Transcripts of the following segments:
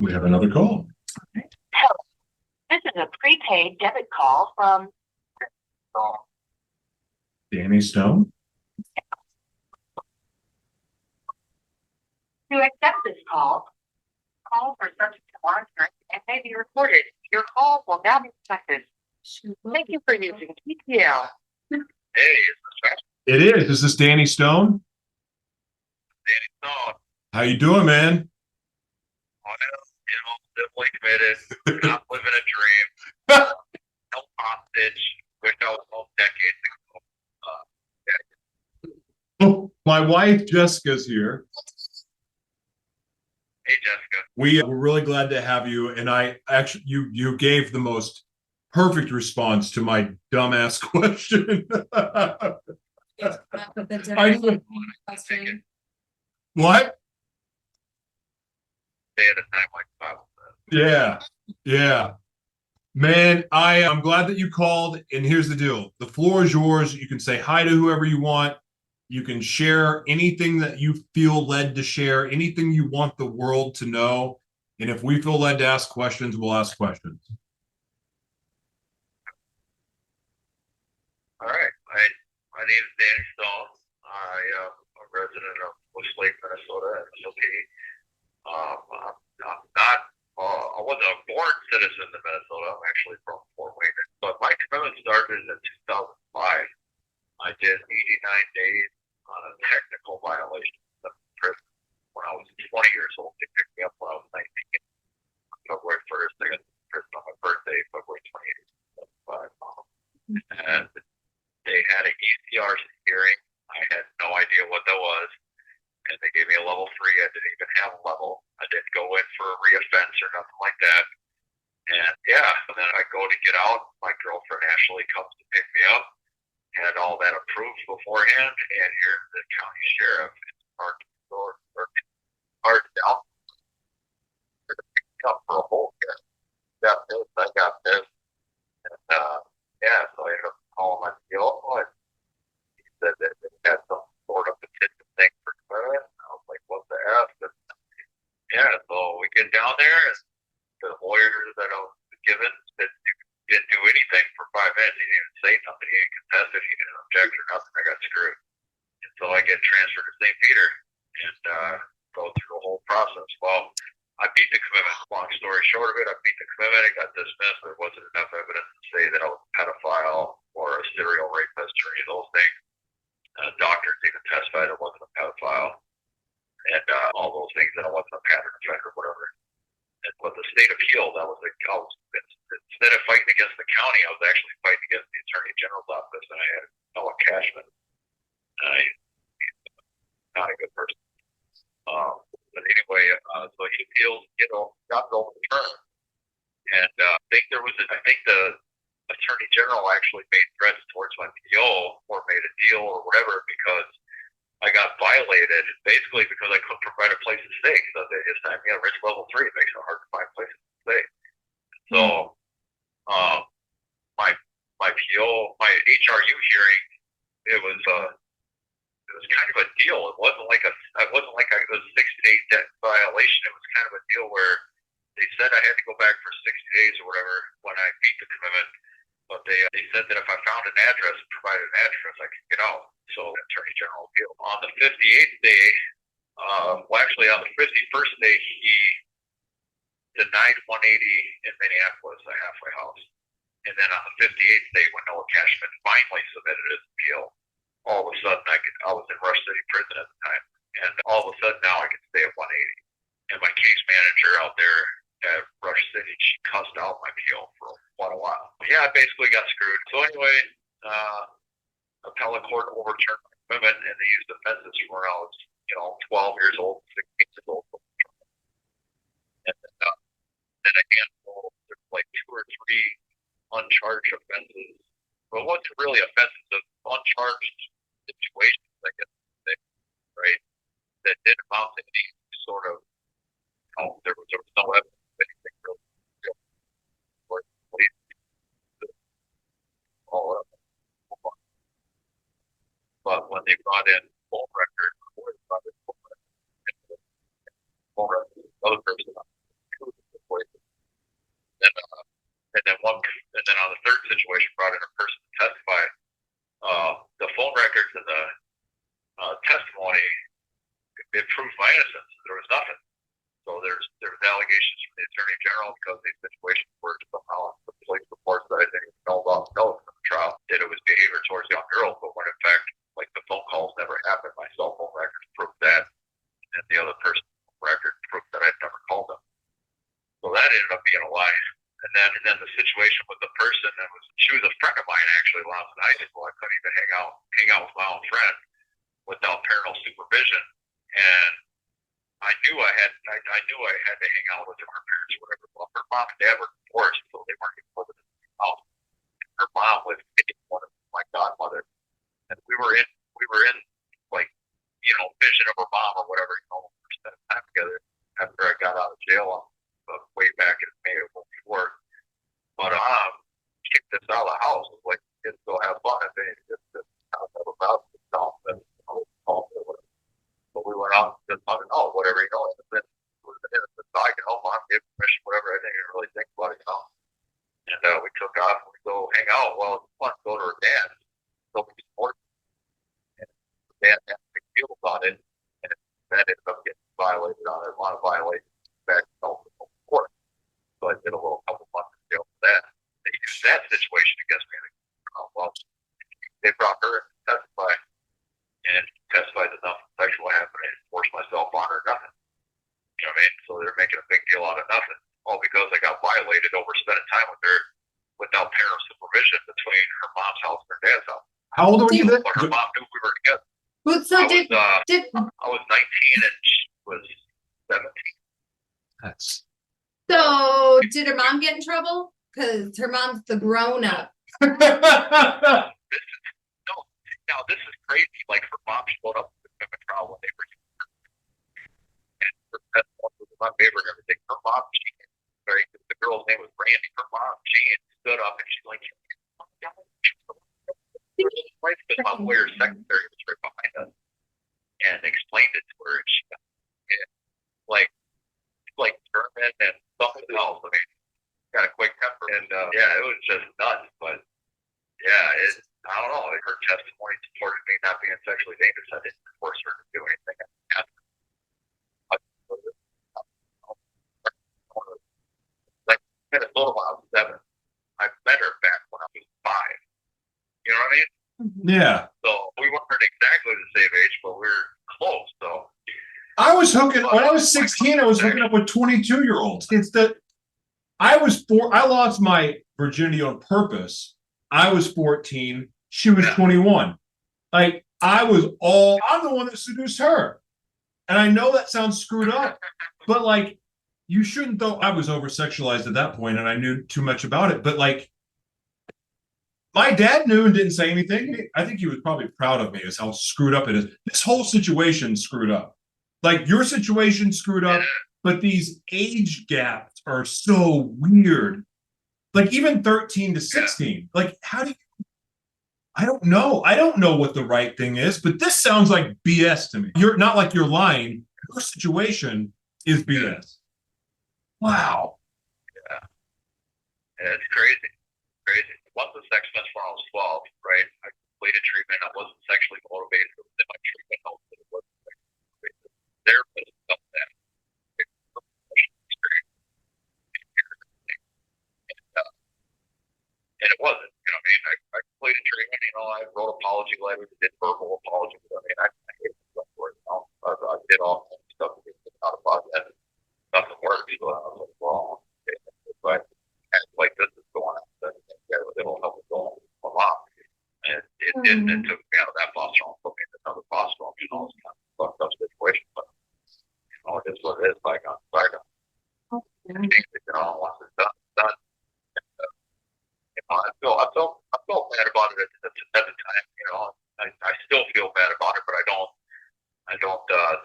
We have another call. Hello. This is a prepaid debit call from Danny Stone. To accept this call for subject to monitoring and may be recorded. Your call will now be protected. Thank you for using TTL. Hey, is this right? It is. Is this Danny Stone? Danny Stone? How you doing, man? Well, simply committed, not living a dream, no hostage, wish I was home decades ago. Oh, my wife Jessica's here. Hey, Jessica. We're really glad to have you. And I actually, you gave the most perfect response to my dumbass question. Question. What? Stay at a time like Bible says. Yeah. Man, I'm glad that you called. And here's the deal. The floor is yours. You can say hi to whoever you want. You can share anything that you feel led to share, anything you want the world to know. And if we feel led to ask questions, we'll ask questions. All right. My name is Danny Stone. I'm a resident of Bush Lake, Minnesota, MSOP. I wasn't a born citizen of Minnesota. I'm actually from Fort Wayne. But my commitment started in 2005. I did 89 days on a technical violation of prison when I was 20 years old. They picked me up when I was 19. On February 1st, I got to prison on my birthday, February 28th. And they had an ECR hearing. I had no idea what that was. And they gave me a level 3. I didn't even have a level. I didn't go in for a reoffense or nothing like that. And and then I go to get out. My girlfriend Ashley comes to pick me up. Had all that approved beforehand. And here's the county sheriff. It's hard down. They're going to pick me up for a whole year. I got this. And so I ended up calling my deal. He said that they had some sort of petition thing for commitment. I was like, what the F? And so we get down there, and the lawyer that I was given said he didn't do anything for 5 minutes. He didn't even say nothing. He didn't contest it. He didn't object or nothing. I got screwed. And so I get transferred to St. Peter and go through the whole process. Well, I beat the commitment. Long story short of it, I beat the commitment. I got dismissed. There wasn't enough evidence to say that I was a pedophile or a serial rapist or any of those things. Doctors even testified I wasn't a pedophile and all those things, that I wasn't a pattern offender or whatever. But the state appealed. Instead of fighting against the county, I was actually fighting against the Attorney General's office, and I had Noah Cashman. He's not a good person. But anyway, so he appealed, got it overturned. And I think the Attorney General actually made threats towards my PO or made a deal or whatever because I got violated basically because I couldn't provide a place to stay. So they just had me at rich level 3. It makes it hard to find places to stay. So my PO, my HRU hearing, it was kind of a deal. It wasn't like it was a 60-day debt violation. It was kind of a deal where they said I had to go back for 60 days or whatever when I beat the commitment. But they said that if I found an address and provided an address, I could get out. So the Attorney General appealed. On the 58th day, actually on the 51st day, he denied 180 in Minneapolis, a halfway house. And then on the 58th day, when Noah Cashman finally submitted his appeal, all of a sudden I was in Rush City Prison at the time. And all of a sudden now I could stay at 180. And my case manager out there at Rush City, she cussed out my appeal for quite a while. Yeah, I basically got screwed. So anyway, appellate court overturned my commitment, and they used offenses from when I was, 12 years old, 16 years old. And then a handful, there's like 2 or 3 uncharged offenses. But it wasn't really offenses, of uncharged situations, I guess, right? That didn't amount to any sort of, there was no evidence of anything really. But when they brought in full record, other person, allegations from the Attorney General because these situations were somehow the police reports that I didn't know about from the trial that it was behavior towards young girls, but when in fact, like the phone calls never happened. My cell phone records proved that, and the other person's record proved that I'd never called them. So that ended up being a lie. And then the situation with the person she was a friend of mine actually when I was in high school. I couldn't even hang out with my own friend without parental supervision. And I knew I had to hang out with her parents or whatever. Well, her mom and dad were divorced, so they weren't even living in the house. Her mom was one of my godmother. And we were in like, vision of her mom or whatever, we spent time together after I got out of jail way back in May of 2004. But kicked us out of the house. It was like kids go have fun and they just about themselves and but we went out and just whatever and then so I can help mom give permission, whatever. I didn't really think about it, And we took off and we go hang out. Well, it's fun to go to her dad. So we support and dad had a big deal about it, and that ended up getting violated on it, a lot of violations back in court. So I did a little couple months in jail for that. They used that situation against me. Well, they brought her in to testify, and she testified that nothing sexual happened. I didn't force myself on her, nothing. You know what I mean? So they're making a big deal out of nothing. All because I got violated over spending time with her without parental supervision between her mom's house and her dad's house. How old were you then? But her mom knew we were together. So I was 19 and she was 17. So did her mom get in trouble? Because her mom's the grown up. Now this is crazy. Like her mom showed up to the trial when they were and that's one was my favorite and everything. Her mom, right? The girl's name was Brandy. Her mom, Jean, stood up and she's like, because my lawyer's secretary was right behind us and explained it to her, and she like German and something else. I mean, got a quick temper, and it was just nuts. But I don't know. Like, her testimony supported me not being sexually dangerous. I didn't force her to do anything. Like Minnesota when I was 7, I met her back when I was 5. You know what I mean? Yeah. So we weren't exactly the same age, but we were close. So I was hooking when I was 16. I was hooking up with 22-year-olds. It's that I lost my virginity on purpose. I was 14. She was 21. Like I'm the one that seduced her. And I know that sounds screwed up, but like you shouldn't though. I was over sexualized at that point and I knew too much about it. But like my dad knew and didn't say anything. I think he was probably proud of me as how screwed up it is. This whole situation screwed up. Like your situation screwed up, but these age gaps are so weird. Like even 13 to 16. Like how do you I don't know. I don't know what the right thing is, but this sounds like BS to me. You're not like you're lying. Your situation is BS. Wow. Yeah, it's crazy. Crazy. Once the sex fest when I was 12, right? I completed treatment. I wasn't sexually motivated. It was in my treatment helped, but it wasn't sexually motivated. Therapist felt that. And it wasn't, I mean, I completed treatment, I wrote apology letters, did verbal apologies. I mean, I hated stuff for it, I did all kinds of stuff to get out about that. Nothing worked, so I was like, well, okay. But like this is going on, it'll help it go on a lot. And it did, it took me out of that foster home, put me in another foster home, it's kind of fucked up situation, but it is what it is, bygone. Once it's done, it's done. I felt bad about it at the time. I still feel bad about it, but I don't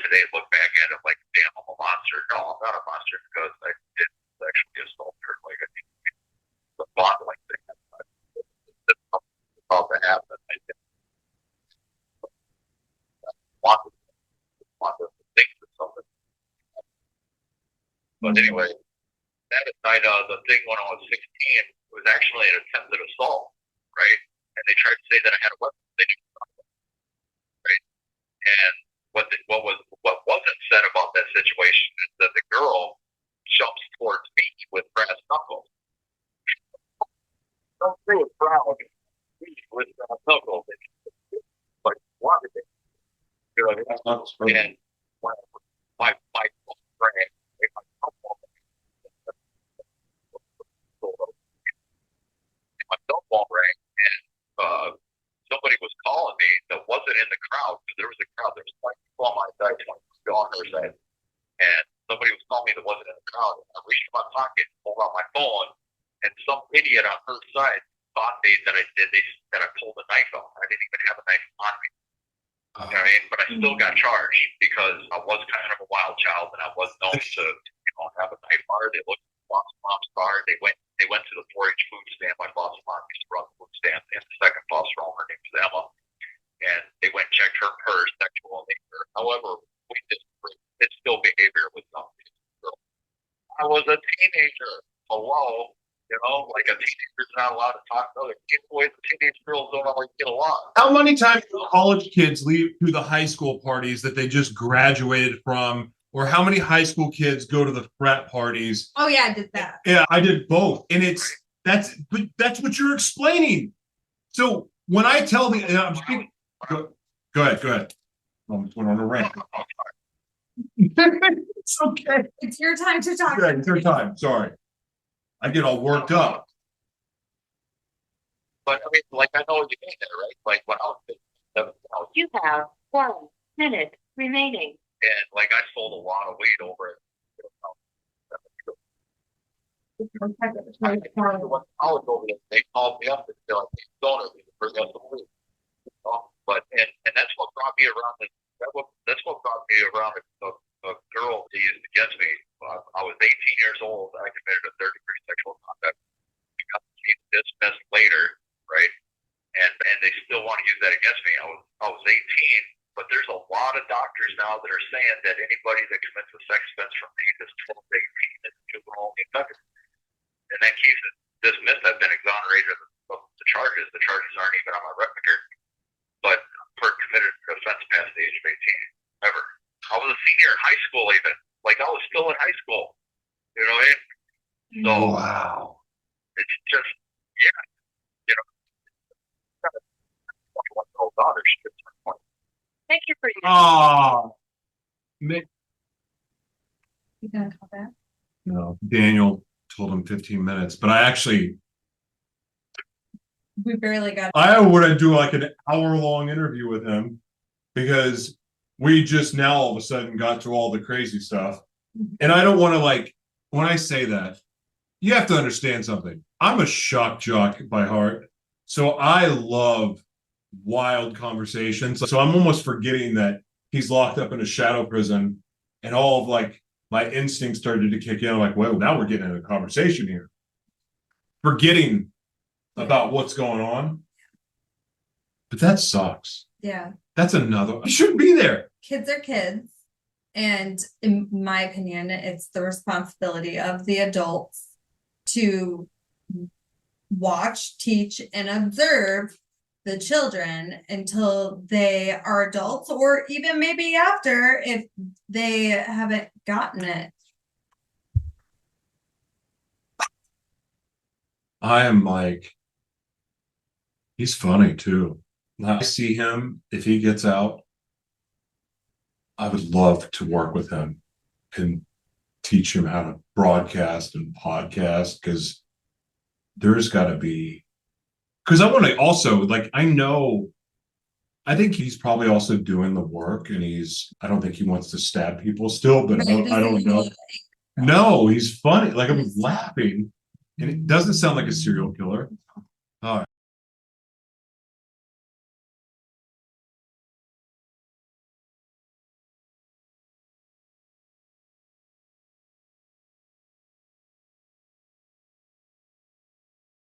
today look back at it like, damn, I'm a monster. No, I'm not a monster because I did actually assault her. Like I think the bottling thing that's about to happen. I didn't want to think of something. But anyway, that night, the thing when I was 16 was actually an attempted assault, right? And they tried to say that I had a weapon. They didn't, right? And what wasn't said about that situation is that the girl jumps And when my phone rang, my cell phone rang, and somebody was calling me that wasn't in the crowd, because there was a crowd. There was 20 people on my side, 20 people on her side, and somebody was calling me that wasn't in the crowd. And I reached in my pocket, pulled out my phone, and some idiot on her side thought that I pulled a knife out. I didn't even have a knife on me. You know what I mean? But I still got charged because I was kind of a wild child, and I was known to have a knife on her. They looked at my mom's car. They went to the 4-H food stand. My foster mom used to run the food stand, and the second foster home, her name was Emma. And they went and checked her purse, sexual nature. However, it's still behavior with some girl. I was a teenager. Hello. Like a teenager's not allowed to talk to other kids. The way the teenage girls don't always get along. How many times do college kids leave to the high school parties that they just graduated from? Or how many high school kids go to the frat parties? Oh yeah, I did that. Yeah, I did both. And that's what you're explaining. So when I tell the, I'm speaking, go ahead. I'm going on a rant. It's okay. It's your time to talk. Yeah, it's your time. Sorry. I get all worked up. But I mean, like, I know what you mean there, right? Like when I was 7, You have 1 minute remaining. and like I sold a lot of weed over it. When I was over there, they called me up and said, like, "Donor, we can bring us some weed." But and that's what brought me around. That's what brought me around a girl that used against me. I was 18 years old. I committed a third-degree sexual conduct. We got dismissed later, right? And they still want to use that against me. I was 18, but there's a lot of doctors now that are saying that anybody that commits a sex offense from age 12 to 18 is juvenile only offender. In that case, it's dismissed. I've been exonerated of the charges. The charges aren't even on my record, but for committed offense past the age of 18, ever. I was a senior in high school, even. Like, I was still in high school. You know what I mean? So, Wow. it's just, yeah. 21-year-old daughter, she gets her point. Thank you for your. Ah. You gonna call back? No, Daniel told him 15 minutes, but We barely got. I would do like an hour-long interview with him because we just now all of a sudden got to all the crazy stuff. And I don't want to, when I say that, you have to understand something. I'm a shock jock by heart. So I love wild conversations. So I'm almost forgetting that he's locked up in a shadow prison and all of my instincts started to kick in. I'm like, well, now we're getting in a conversation here. Forgetting about what's going on. But that sucks. Yeah. That's another. You shouldn't be there. Kids are kids. And in my opinion, it's the responsibility of the adults to watch, teach, and observe the children until they are adults, or even maybe after if they haven't gotten it. I am he's funny too. I see him, if he gets out, I would love to work with him and teach him how to broadcast and podcast, because there's got to be, because I want to also, I think he's probably also doing the work, and I don't think he wants to stab people still, but I don't know. No, he's funny. I'm laughing, and it doesn't sound like a serial killer. All right.